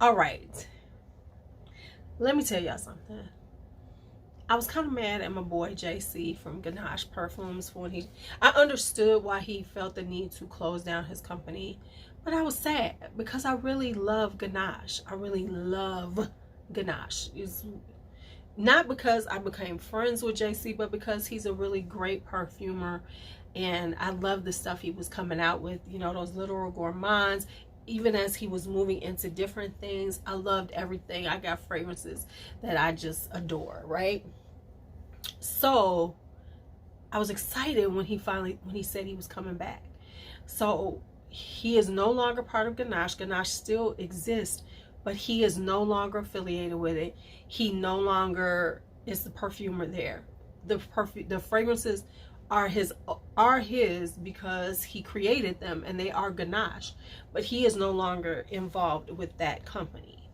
All right, let me tell y'all something. I was kind of mad at my boy JC from Ganache Perfumes when I understood why he felt the need to close down his company, but I was sad because I really love Ganache. I really love Ganache. It's not because I became friends with JC, but because he's a really great perfumer, and I love the stuff he was coming out with, you know, those literal gourmands. Even as he was moving into different things, I loved everything. I got fragrances that I just adore, right? So I was excited when he said he was coming back. So he is no longer part of Ganache. Ganache still exists, but he is no longer affiliated with it. He no longer is the perfumer there. The fragrances are his because he created them, and they are Ganache, but he is no longer involved with that company.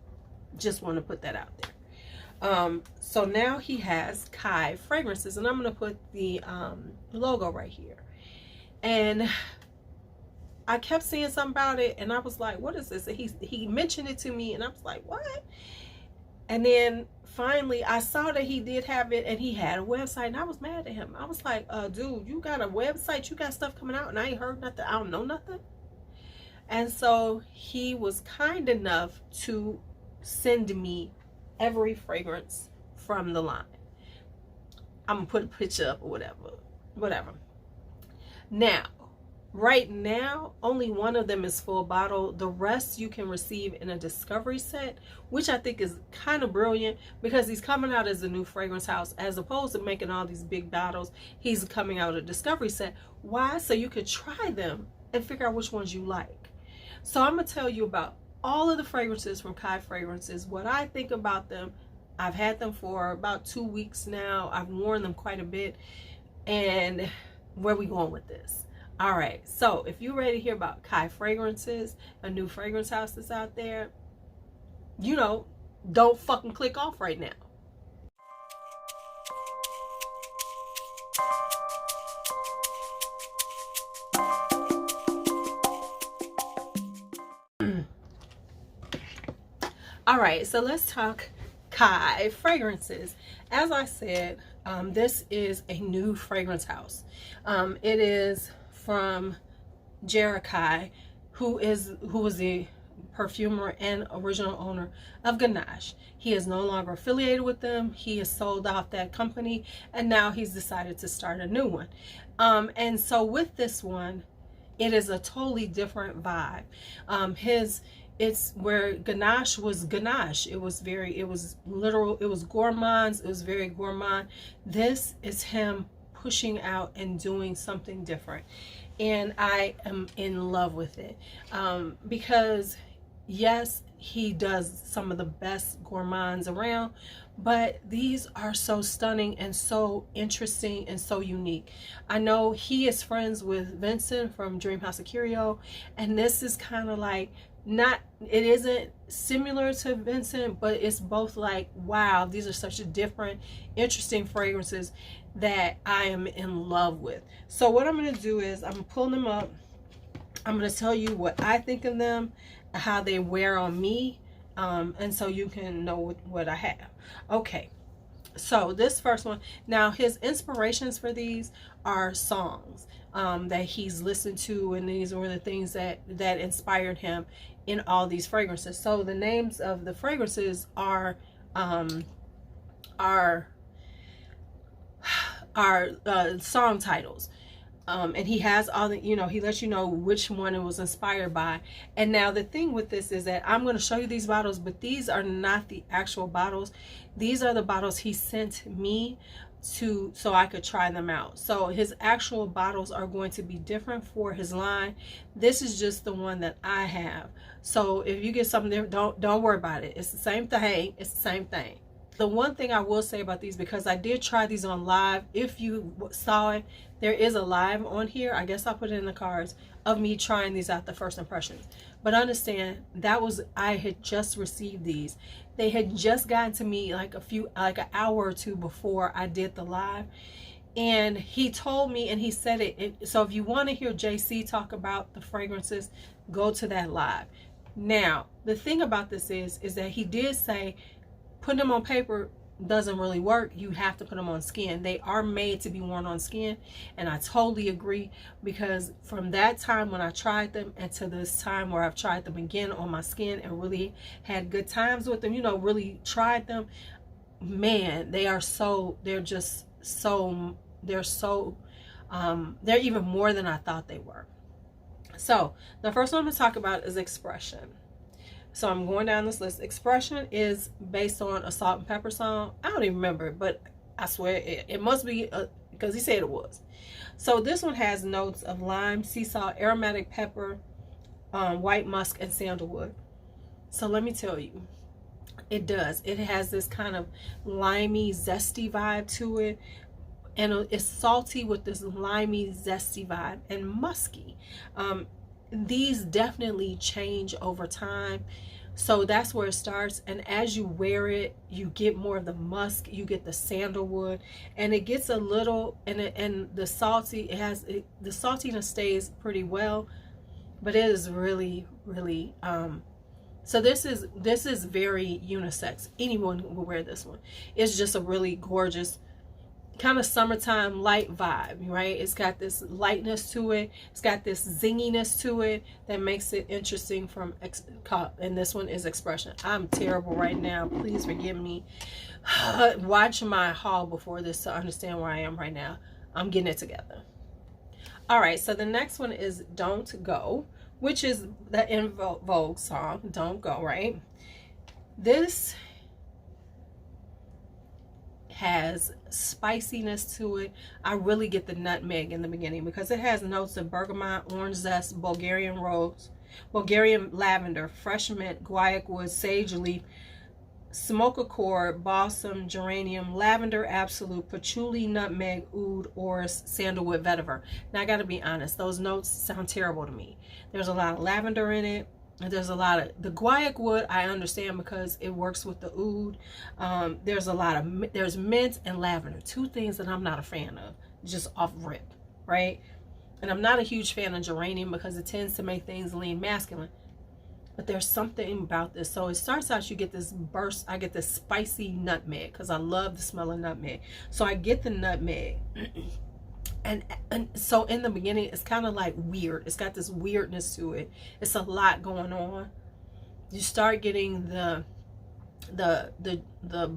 Just want to put that out there. So now he has Khye fragrances, and I'm going to put the logo right here. And I kept seeing something about it, and I was like, what is this? And he mentioned it to me, and I was like, what? And then finally I saw that he did have it, and he had a website, and I was mad at him. I was like, dude, you got a website, you got stuff coming out, and I ain't heard nothing, I don't know nothing. And so he was kind enough to send me every fragrance from the line. I'm gonna put a picture up or whatever. Now, right now, only one of them is full bottle. The rest you can receive in a discovery set, which I think is kind of brilliant, because he's coming out as a new fragrance house. As opposed to making all these big bottles, he's coming out a discovery set. Why? So you could try them and figure out which ones you like. So I'm gonna tell you about all of the fragrances from Khye Fragrances, what I think about them. I've had them for about 2 weeks now. I've worn them quite a bit. And where we going with this? All right, so if you're ready to hear about Khye Fragrances, a new fragrance house that's out there, you know, don't fucking click off right now. All right, so let's talk Khye Fragrances. As I said, this is a new fragrance house. It is from Khye, who is the perfumer and original owner of Ganache. He is no longer affiliated with them. He has sold off that company, and now he's decided to start a new one. And so with this one, it is a totally different vibe. It's where Ganache was Ganache. It was literal, it was gourmands, it was very gourmand. This is him pushing out and doing something different. And I am in love with it. Because yes, he does some of the best gourmands around, but these are so stunning and so interesting and so unique. I know he is friends with Vincent from Dream House of Curio, and this is kind of like, it isn't similar to Vincent, but it's both like, wow, these are such a different, interesting fragrances that I am in love with. So what I'm going to do is I'm pulling them up. I'm going to tell you what I think of them, how they wear on me, and so you can know what I have. Okay, so this first one, now his inspirations for these are songs that he's listened to, and these were the things that inspired him in all these fragrances. So the names of the fragrances are song titles. And he has all the, you know, he lets you know which one it was inspired by. And now the thing with this is that I'm going to show you these bottles, but these are not the actual bottles. These are the bottles he sent me so I could try them out. So his actual bottles are going to be different for his line. This is just the one that I have. So if you get something different, don't worry about it. It's the same thing. It's the same thing. The one thing I will say about these, because I did try these on live, if you saw it, there is a live on here. I guess I'll put it in the cards of me trying these out, the first impressions. But understand, I had just received these. They had just gotten to me like an hour or two before I did the live. And he told me, and he said it. So if you want to hear JC talk about the fragrances, go to that live. Now, the thing about this is that he did say putting them on paper doesn't really work. You have to put them on skin. They are made to be worn on skin, and I totally agree, because from that time when I tried them and to this time where I've tried them again on my skin and really had good times with them, you know, really tried them, man, they are so, they're just so, they're so, they're even more than I thought they were. So the first one I'm going to talk about is expression. So I'm going down this list. Expression is based on a Salt and Pepper song. I don't even remember it, but I swear it must be, because he said it was. So this one has notes of lime, sea salt, aromatic pepper, white musk, and sandalwood. So let me tell you, it does. It has this kind of limey, zesty vibe to it. And it's salty with this limey, zesty vibe, and musky. These definitely change over time. So that's where it starts. And as you wear it, you get more of the musk, you get the sandalwood, and it gets a little, and the salty, the saltiness stays pretty well, but it is really, really, so this is very unisex. Anyone will wear this one. It's just a really gorgeous kind of summertime light vibe, right? It's got this lightness to it. It's got this zinginess to it that makes it interesting from, and this one is expression. I'm terrible right now. Please forgive me. Watch my haul before this to understand where I am right now. I'm getting it together. All right, so the next one is Don't Go, which is the En Vogue song, Don't Go, right? This has spiciness to it. I really get the nutmeg in the beginning because it has notes of bergamot, orange zest, Bulgarian rose, Bulgarian lavender, fresh mint, guaiac wood, sage leaf, smoke accord, balsam, geranium, lavender absolute, patchouli, nutmeg, oud, orris, sandalwood, vetiver. Now I gotta be honest, those notes sound terrible to me. There's a lot of lavender in it. There's a lot of the guaiac wood. I understand because it works with the oud. There's a lot of, there's mint and lavender, two things that I'm not a fan of, just off rip, right? And I'm not a huge fan of geranium because it tends to make things lean masculine. But there's something about this. So it starts out, you get this burst. I get this spicy nutmeg because I love the smell of nutmeg. So I get the nutmeg. And so in the beginning, it's kind of like weird. It's got this weirdness to it. It's a lot going on. You start getting the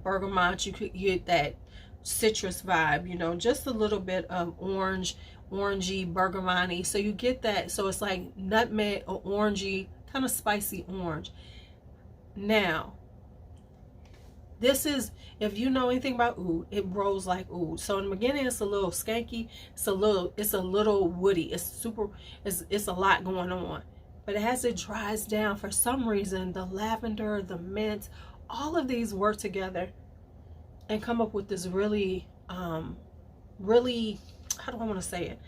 bergamot. You get that citrus vibe, you know, just a little bit of orangey, bergamot-y. So you get that. So it's like nutmeg or orangey, kind of spicy orange. Now, this is, if you know anything about oud, it rolls like oud. So in the beginning, it's a little skanky. It's a little woody. It's a lot going on. But as it dries down, for some reason, the lavender, the mint, all of these work together and come up with this really, really, how do I want to say it?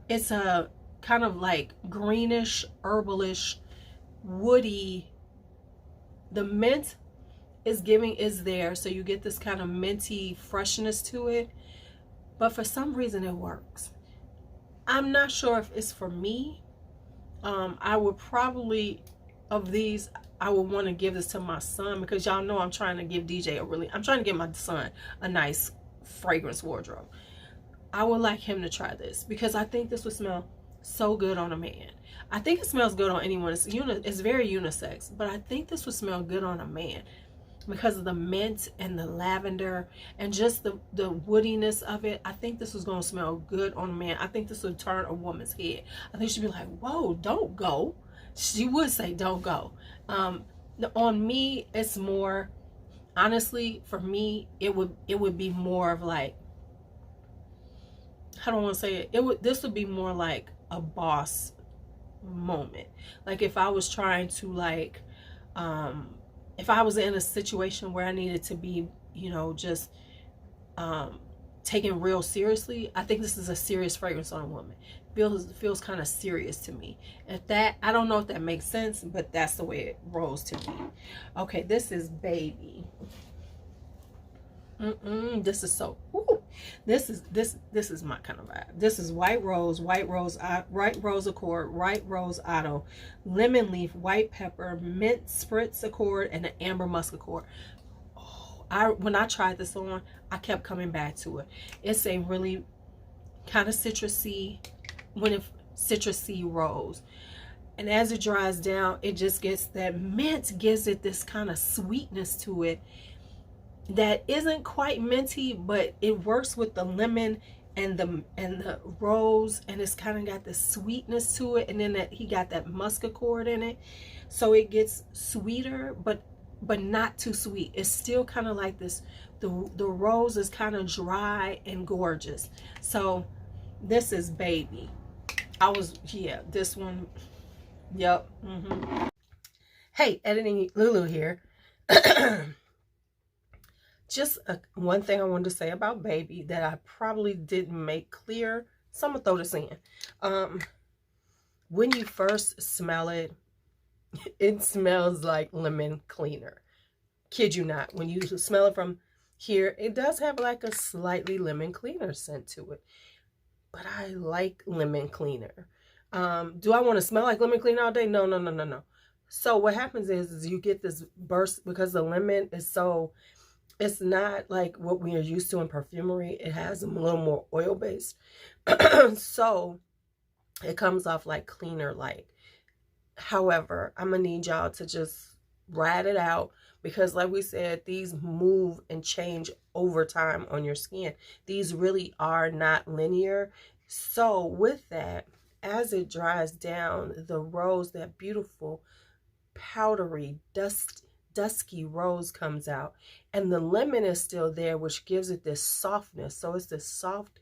It's a kind of like greenish, herbalish, woody. The mint is there, so you get this kind of minty freshness to it, but for some reason it works. I'm not sure if it's for me. I would probably, of these, I would want to give this to my son, because y'all know I'm trying to give DJ I'm trying to give my son a nice fragrance wardrobe. I would like him to try this because I think this would smell so good on a man. I think it smells good on anyone. It's very unisex, but I think this would smell good on a man because of the mint and the lavender and just the woodiness of it. I think this was going to smell good on a man. I think this would turn a woman's head. I think she'd be like, whoa, don't go. She would say, don't go. On me, it's more, honestly, for me, it would be more of like, how do I want to say it? This would be more like a boss moment. Like if I was trying to like, if I was in a situation where I needed to be, you know, just taken real seriously, I think this is a serious fragrance on a woman. Feels kind of serious to me. If that, I don't know if that makes sense, but that's the way it rolls to me. Okay, this is Baby. This is so, ooh, This is my kind of vibe. This is white rose accord, white rose otto, lemon leaf, white pepper, mint spritz accord, and an amber musk accord. Oh, when I tried this on, I kept coming back to it. It's a really kind of citrusy, citrusy rose. And as it dries down, it just gets that mint, gives it this kind of sweetness to it that isn't quite minty, but it works with the lemon and the rose, and it's kind of got the sweetness to it, and then he got that musk accord in it, so it gets sweeter, but not too sweet. It's still kind of like this. The rose is kind of dry and gorgeous. So this is baby. This one. Yep. Hey, editing Lulu here. Just one thing I wanted to say about baby that I probably didn't make clear. So I'm gonna throw this in. When you first smell it, it smells like lemon cleaner. Kid you not. When you smell it from here, it does have like a slightly lemon cleaner scent to it. But I like lemon cleaner. Do I want to smell like lemon cleaner all day? No. So what happens is you get this burst because the lemon is so, it's not like what we are used to in perfumery. It has a little more oil based. So it comes off like cleaner like. However, I'm gonna need y'all to just ride it out, because like we said, these move and change over time on your skin. These really are not linear. So with that, as it dries down, the rose, that beautiful powdery dusky rose comes out, and the lemon is still there, which gives it this softness. So it's this soft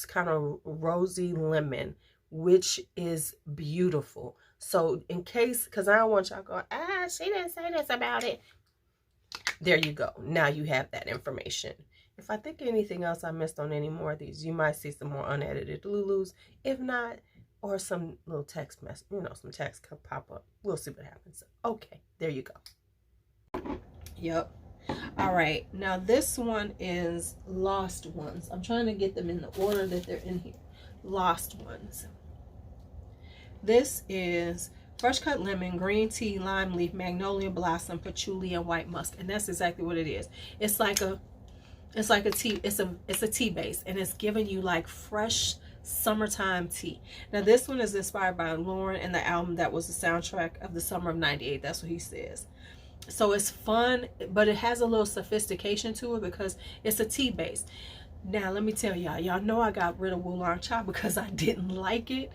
kind of rosy lemon, which is beautiful. So in case, because I don't want y'all going, she didn't say this about it. There you go. Now you have that information. If I think anything else I missed on any more of these, you might see some more unedited Lulus. If not, or some little text message, some text could pop up. We'll see what happens. Okay, there you go. Yep. All right. Now this one is Lost Ones. I'm trying to get them in the order that they're in here. Lost Ones. This is fresh cut lemon, green tea, lime leaf, magnolia blossom, patchouli, and white musk. And that's exactly what it is. It's like a tea. It's a tea base, and it's giving you like fresh summertime tea. Now this one is inspired by Lauren and the album that was the soundtrack of the summer of '98. That's what he says. So it's fun, but it has a little sophistication to it because it's a tea base. Now let me tell y'all know I got rid of Oolong Cha because I didn't like it.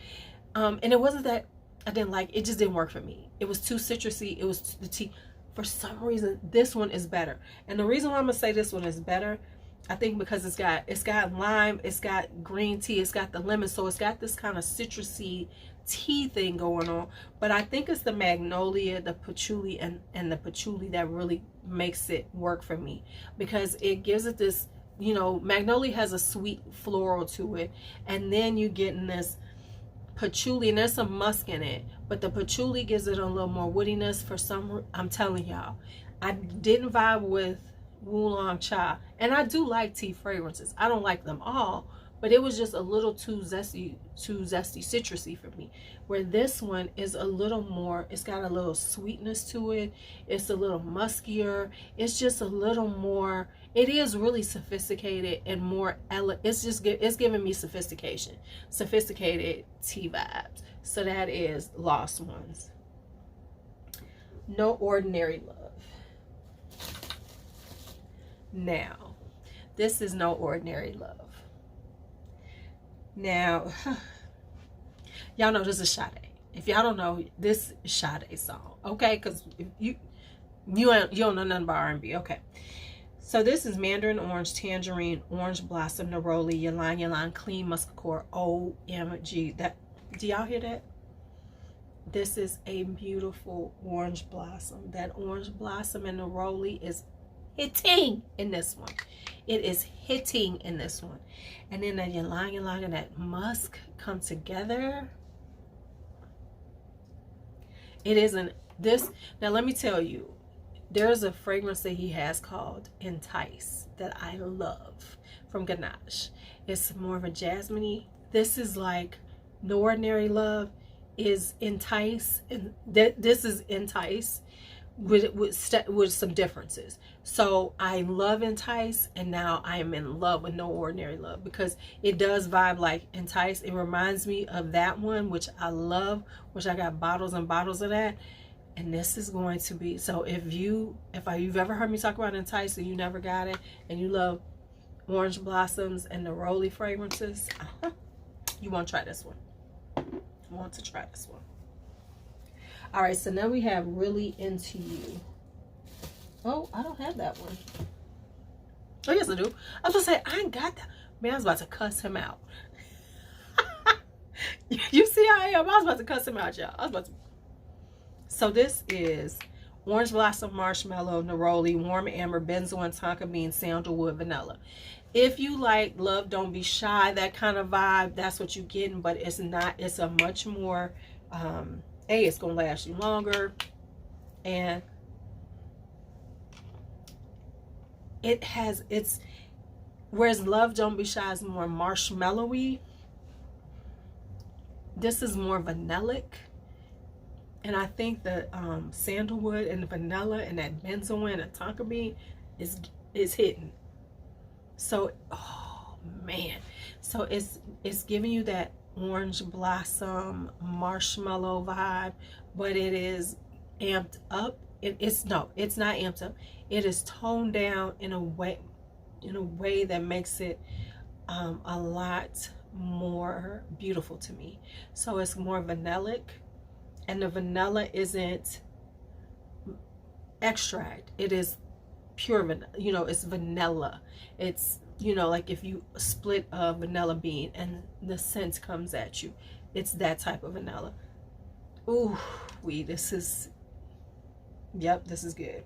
And it wasn't that I didn't like it, just didn't work for me. It was too citrusy. It was the tea. For some reason, this one is better. And the reason why I'm gonna say this one is better, I think because it's got lime, it's got green tea, it's got the lemon, so it's got this kind of citrusy tea thing going on. But I think it's the magnolia, the patchouli, and the patchouli that really makes it work for me, because it gives it this, magnolia has a sweet floral to it, and then you get in this patchouli, and there's some musk in it, but the patchouli gives it a little more woodiness. I'm telling y'all, I didn't vibe with Oolong Cha, and I do like tea fragrances. I don't like them all, but it was just a little too zesty citrusy for me, where this one is a little more, it's got a little sweetness to it, it's a little muskier, it's just a little more, it is really sophisticated and more it's giving me sophisticated tea vibes. So that is Lost Ones. No Ordinary Love. Now this is No Ordinary Love. Now, y'all know this is Sade. If y'all don't know, this is Sade's song, okay? Because you don't know nothing about R&B, okay? So this is Mandarin Orange, Tangerine, Orange Blossom, Neroli, Ylang Ylang, Clean Musk Accord. OMG. Do y'all hear that? This is a beautiful orange blossom. That orange blossom and Neroli is hitting in this one. It is hitting in this one. And then that ylang ylang and that musk come together. It isn't this. Now let me tell you, There's a fragrance that he has called Entice that I love from Ganache. It's more of a jasmine-y. This is like No Ordinary Love is Entice, and this is Entice with some differences. So I love Entice, and now I am in love with No Ordinary Love because it does vibe like Entice. It reminds me of that one, which I love, which I got bottles and bottles of that. And this is going to be, so if you've ever heard me talk about Entice and you never got it, and you love orange blossoms and the neroli fragrances, you want to try this one. You want to try this one. All right, so now we have Really Into You. Oh, I don't have that one. Oh, yes, I do. I was going to say, I ain't got that. Man, I was about to cuss him out. You see how I am? I was about to cuss him out, y'all. I was about to. So this is Orange Blossom, Marshmallow, Neroli, Warm Amber, Benzoin, Tonka Bean, Sandalwood, Vanilla. If you like Love Don't Be Shy, that kind of vibe, that's what you're getting. But it's not. It's a much more, it's going to last you longer. And whereas Love Don't Be Shy is more marshmallowy, this is more vanillic. And I think the sandalwood and the vanilla and that benzoin and tonka bean is hitting. So, oh man, so it's giving you that orange blossom marshmallow vibe, but it is amped up. It's not amped up. It is toned down in a way that makes it a lot more beautiful to me. So it's more vanillic. And the vanilla isn't extract. It is pure vanilla. It's vanilla. It's, like if you split a vanilla bean and the scent comes at you. It's that type of vanilla. Ooh, this is good.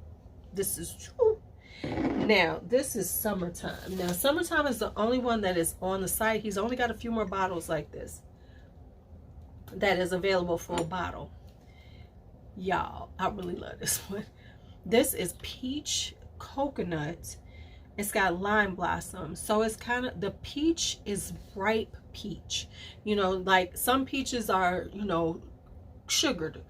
This is true. Now, this is Summertime. Now, Summertime is the only one that is on the site. He's only got a few more bottles like this that is available for a bottle. Y'all, I really love this one. This is peach coconut. It's got lime blossom. So it's kind of, the peach is ripe peach. Like some peaches are, sugared,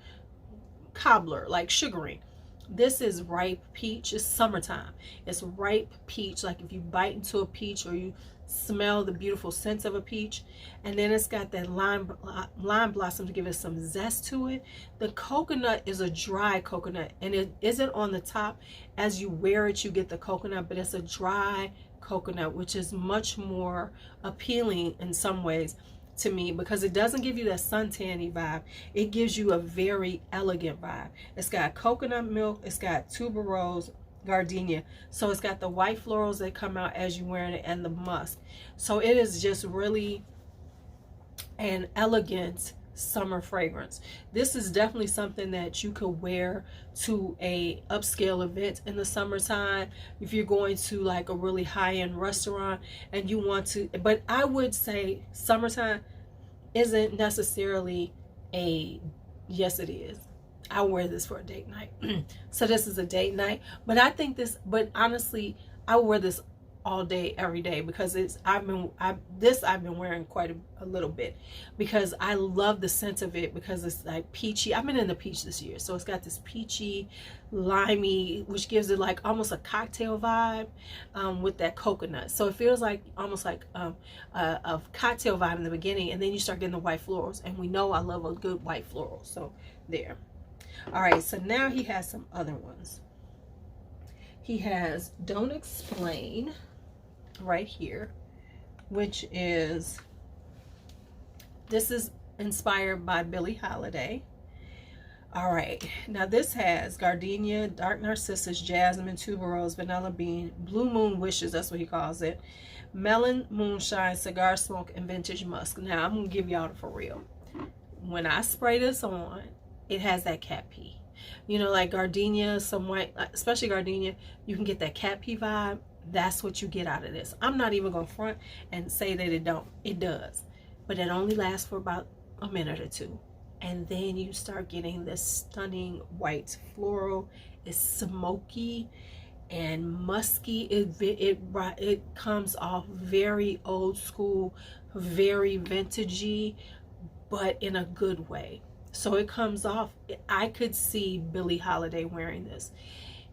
cobbler, like sugaring. This is ripe peach. It's summertime. It's ripe peach. Like if you bite into a peach or you smell the beautiful scent of a peach. And then it's got that lime blossom to give it some zest to it. The coconut is a dry coconut, and it isn't on the top. As you wear it, you get the coconut, but it's a dry coconut, which is much more appealing in some ways to me, because it doesn't give you that suntanny vibe. It gives you a very elegant vibe. It's got coconut milk, it's got tuberose, gardenia, so it's got the white florals that come out as you're wearing it, and the musk. So it is just really an elegant summer fragrance. This is definitely something that you could wear to a upscale event in the summertime, if you're going to like a really high-end restaurant and you want to. But I would say summertime isn't necessarily yes, it is. I wear this for a date night. So this is a date night. But honestly, I wear this all day, every day, because I've been wearing quite a little bit, because I love the scent of it, because it's like peachy. I've been in the peach this year, so it's got this peachy, limey, which gives it like almost a cocktail vibe with that coconut. So it feels like almost like a cocktail vibe in the beginning, and then you start getting the white florals, and we know I love a good white floral. So there. All right, so now he has some other ones. He has Don't Explain right here, which is, this is inspired by Billie Holiday. All right, now this has gardenia, dark narcissus, jasmine, tuberose, vanilla bean, blue moon wishes, that's what he calls it, melon, moonshine, cigar smoke, and vintage musk. Now I'm gonna give y'all the for real. When I spray this on, it has that cat pee. Like gardenia, some white, especially gardenia, you can get that cat pee vibe. That's what you get out of this. I'm not even gonna front and say that it don't. It does, but it only lasts for about a minute or two, and then you start getting this stunning white floral. It's smoky and musky. It comes off very old school, very vintagey, but in a good way. So it comes off, I could see Billie Holiday wearing this.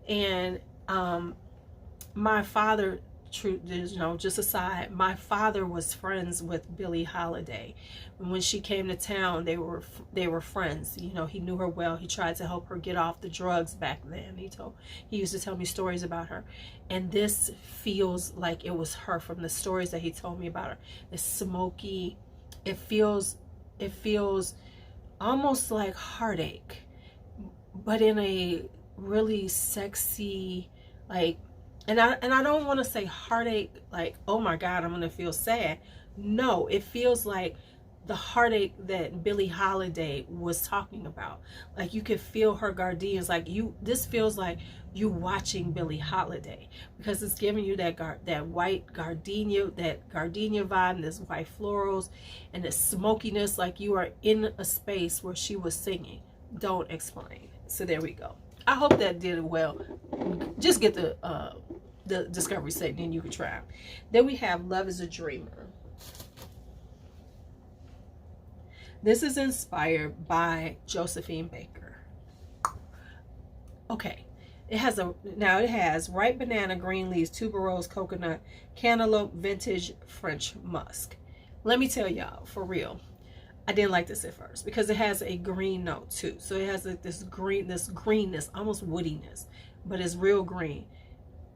And my father, just aside, my father was friends with Billie Holiday. When she came to town, they were friends. He knew her well. He tried to help her get off the drugs back then. He used to tell me stories about her, and this feels like it was her from the stories that he told me about her. It's smoky. It feels almost like heartache, but in a really sexy, like, and I don't want to say heartache like, oh my God, I'm gonna feel sad. No, it feels like the heartache that Billie Holiday was talking about. Like, you could feel her gardenias. Like, this feels like you watching Billie Holiday, because it's giving you that white gardenia, that gardenia vibe, and this white florals and the smokiness, like you are in a space where she was singing. Don't explain. So there we go. I hope that did it well. Just get the discovery set, then you can try them. Then we have Love is a Dreamer. This is inspired by Josephine Baker. Okay. It has ripe banana, green leaves, tuberose, coconut, cantaloupe, vintage French musk. Let me tell y'all, for real, I didn't like this at first because it has a green note too. So it has this greenness, almost woodiness, but it's real green.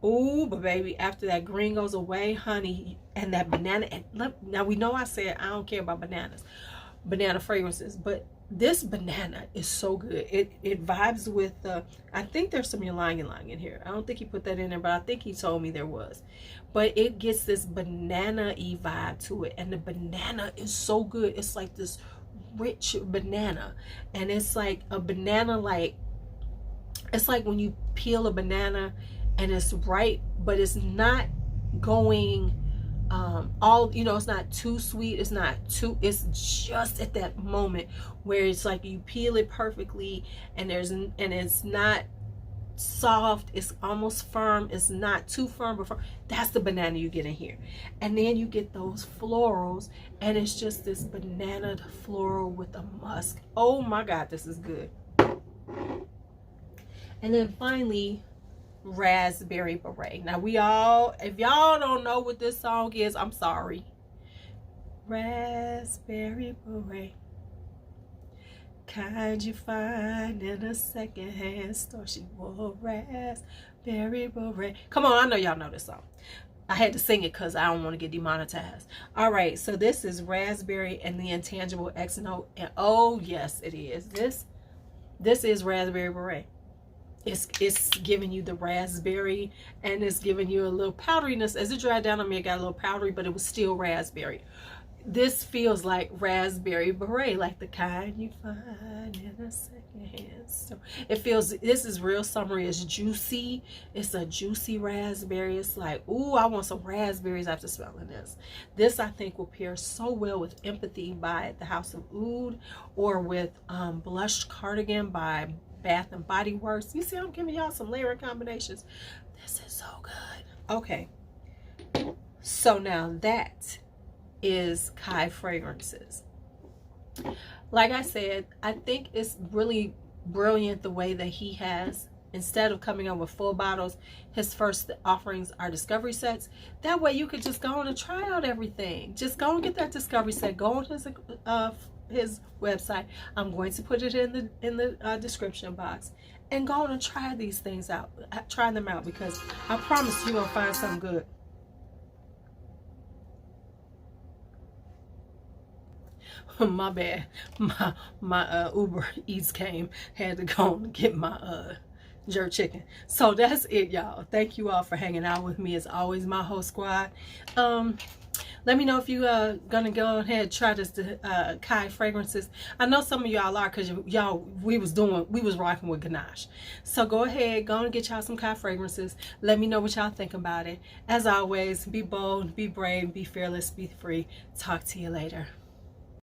Ooh, but baby, after that green goes away, honey, and that banana, now we know I said I don't care about banana fragrances, but this banana is so good. It vibes with I think there's some ylang-ylang in here. I don't think he put that in there, but I think he told me there was. But it gets this banana-y vibe to it, and the banana is so good. It's like this rich banana, and it's like a banana, like it's like when you peel a banana and it's ripe, but it's not going it's not too sweet, it's just at that moment where it's like you peel it perfectly, and it's not soft, it's almost firm, it's not too firm but firm. That's the banana you get in here. And then you get those florals, and it's just this banana floral with a musk. Oh my God, this is good. And then finally, Raspberry Beret. Now if y'all don't know what this song is, I'm sorry. Raspberry Beret, kind you find in a secondhand store. She wore raspberry beret. Come on, I know y'all know this song. I had to sing it because I don't want to get demonetized. All right, so this is Raspberry and the Intangible X Note, and oh yes, it is. This is Raspberry Beret. It's giving you the raspberry, and it's giving you a little powderiness. As it dried down on me, it got a little powdery, but it was still raspberry. This feels like Raspberry Beret, like the kind you find in a secondhand store. This is real summery. It's juicy. It's a juicy raspberry. It's like, ooh, I want some raspberries after smelling this. This, I think, will pair so well with Empathy by the House of Oud, or with Blush Cardigan by Bath and Body Works. You see, I'm giving y'all some layering combinations. This is so good. Okay, so now that is Khye fragrances. Like I said, I think it's really brilliant the way that he has, instead of coming up with full bottles, his first offerings are discovery sets. That way you could just go on and try out everything. Just go and get that discovery set. Go on his website. I'm going to put it in the description box, and go on and try these things out. Try them out, because I promise you're gonna find something good. My bad, my Uber Eats came, had to go and get my jerk chicken. So that's it, y'all. Thank you all for hanging out with me. As always, my whole squad. Let me know if you gonna go ahead and try this Khye fragrances. I know some of y'all are, because y'all, we was rocking with Ganache. So go ahead, go and get y'all some Khye fragrances. Let me know what y'all think about it. As always, be bold, be brave, be fearless, be free. Talk to you later.